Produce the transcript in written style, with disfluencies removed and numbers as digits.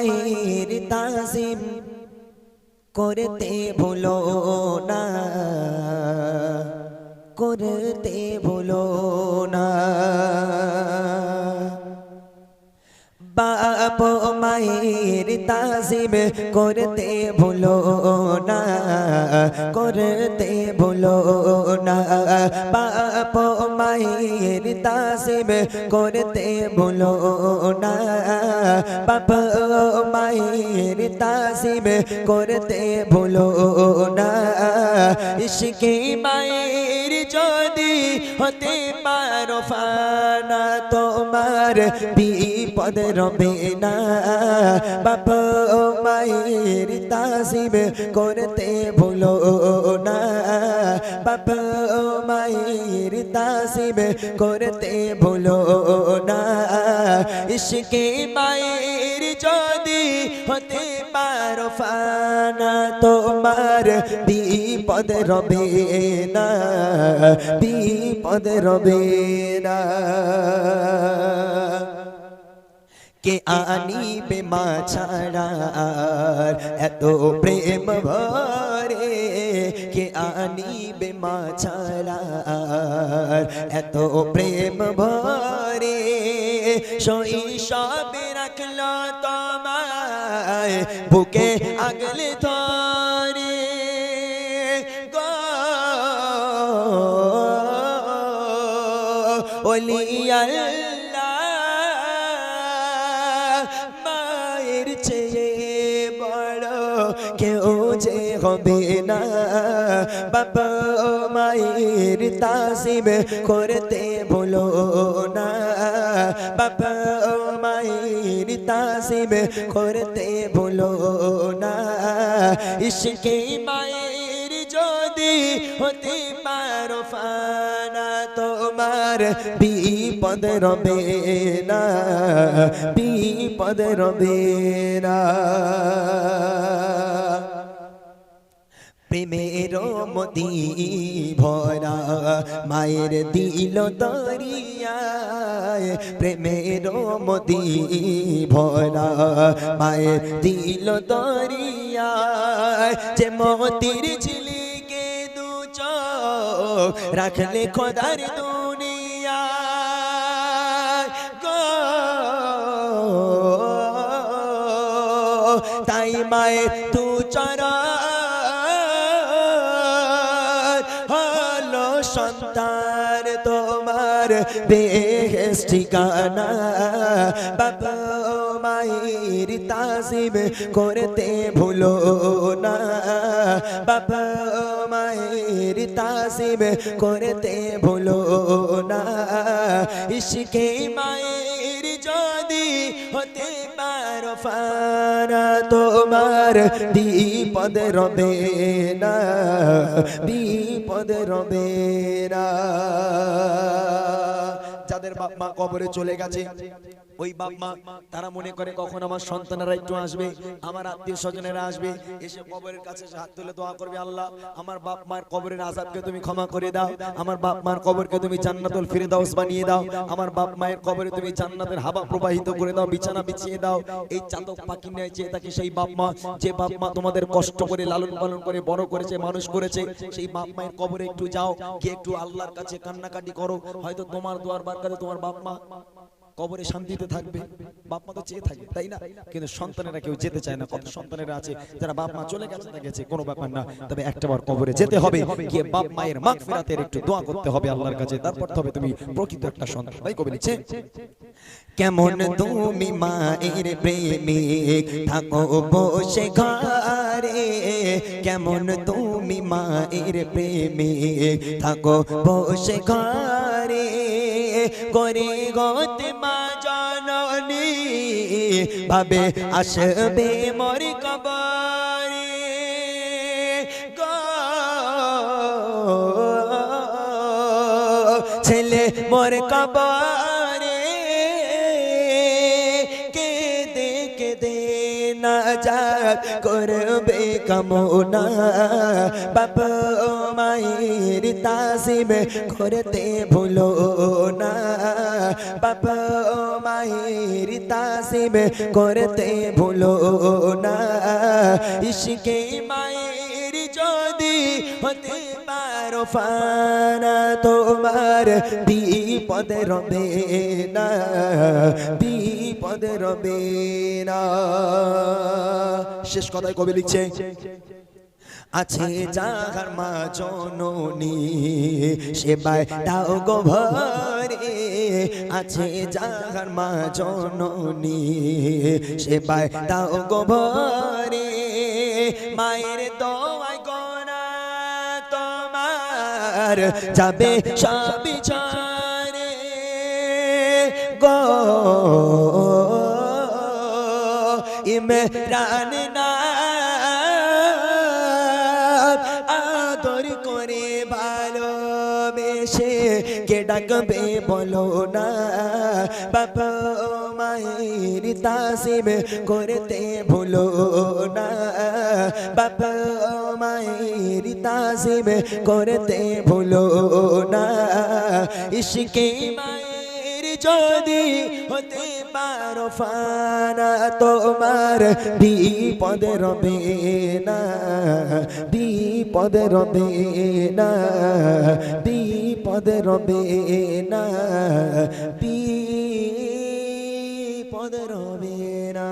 মায়ের তাজিম করতে ভুলো না, করতে ভুলো না। বাপ মায়ের তাজিম করতে ভুলো না, করতে ভুলো না। বাপ মায়ের তাজিম করতে ভুলো না, বাপ মায়ের তাজিম করতে ভুলো না। ইশকে মায়ের যদি হতে পারো ফানা, তোমার বিপদ রবে না। বাপ মায়ের তাজিম করতে ভুলো না, বাপ মায়ের তাজিম করতে ভুলো না। ইশকে মায়ের যদি হতে পারো ফানা, তোমার বিপদ রবে না, বিপদ রবে না। কে আনিবে মা ছাড়া এত প্রেম ভরে, কে আনিবে মা ছাড়া এত প্রেম ভরে। শৈশবে রাখলো তোমায় বুকে আগলে ধরে গো ওলি আল্লাহ, মায়ের চেয়ে বড় কেউ যে হবে না। বাবা মায়ের তাজিম করতে ভুলো না, বাবা মায়ের তাজিম করতে ভুলো না। ইশকে মায়ের যদি হতে পারো ফানা, তোমার বিপদ রবে না, বিপদ রবে না। প্রেমের মতি ভরা মায়ের দিল দরিয়ায়, প্রেমের মতি ভরা মায়ের দিল দরিয়ায়। যে মতির ঝিলিকে দু চোখ রাখলে খোদার দুনিয়ায় গো, তাই মায়ের তু চরা সন্তান তোমার বেহেশ ঠিকানা। বাবা মায়ের তাজিম করতে ভুলো না, বাবা মায়ের তাজিম করতে ভুলো না। ইশকে মায়ের যদি হতে পারো ফানা, তোমার বিপদ রবে না, বিপদ রবে না। যাদের বাপ মা কবরে চলে গেছে, ওই বাপ মা তারা মনে করে কখন আমার সন্তানেরা একটু আসবে, আমার আত্মীয় স্বজনেরা আসবে, এসে কবরের কাছে হাত তুলে দোয়া করবে, আল্লাহ আমার বাপ মার কবরের আযাবকে তুমি ক্ষমা করে দাও, আমার বাপ মার কবরকে তুমি জান্নাতুল ফিরদাউস বানিয়ে দাও, আমার বাপ মায়ের কবরে তুমি জান্নাতের হাওয়া প্রবাহিত করে দাও, বিছানা বিছিয়ে দাও। এই চাতক পাখি নিয়ে চেয়ে থাকে সেই বাপ মা, যে বাপ মা তোমাদের কষ্ট করে লালন পালন করে বড় করেছে, মানুষ করেছে। সেই বাপ মায়ের কবরে একটু যাও, গিয়ে একটু আল্লাহর কাছে কান্নাকাটি করো। হয়তো তোমার দোয়ার বারকাতে তোমার বাপ মা কবরে শান্তিতে থাকবে। বাপ মা তো চেয়ে থাকে, তাই না? কিন্তু সন্তানেরা কেউ যেতে চায় না। কত সন্তানেরা আছে যারা বাপ মা চলে গেছে তা গেছে, কোনো ব্যাপার না, তবে একটাবার কবরে যেতে হবে, গিয়ে বাপ মায়ের মাগফিরাতের একটু দোয়া করতে হবে আল্লাহর কাছে, তারপর তবে তুমি প্রকৃত একটা সন্তান। তাই কবি লিখছে, কেমন তুমি মায়ের প্রেমিক থাকো বসে ঘরে, কেমন তুমি মায়ের প্রেমিক থাকো বসে ঘরে। করে গতে মা জননী ভাবে আসবে মোর কবরে গো, ছেলে মোর কবরে কেঁদে কেঁদে নাজাত করবে কামনা বাপ মায়ের তাজিম করতে ভুলো না বাপ মায়ের তাজিম করতে ভুলো না ইশকে মায়ের যদি হতে পারো ফানা তোমার বিপদ রবে না বিপদ রবে না শেষ কথায় কবি লিখছে আছে যাহার মা জননী সেবায় দাও গো ভরে আছে যাহার মা জননী সেবায় দাও গো ভরে মায়ের দোয়ায় গোনা তোমার যাবে সবই ঝরে গো ইমরান না আদর করে ভালোবেসে কে ডাকবে বলো না বাবা মায়ের তাজিম করতে ভুলো না বাবা মায়ের তাজিম করতে ভুলো না ইশকে মায়ের যদি হতে পারো ফানা তোমার বিপদ রবে না বিপদ রবে না বিপদ রবে না বিপদ রবে না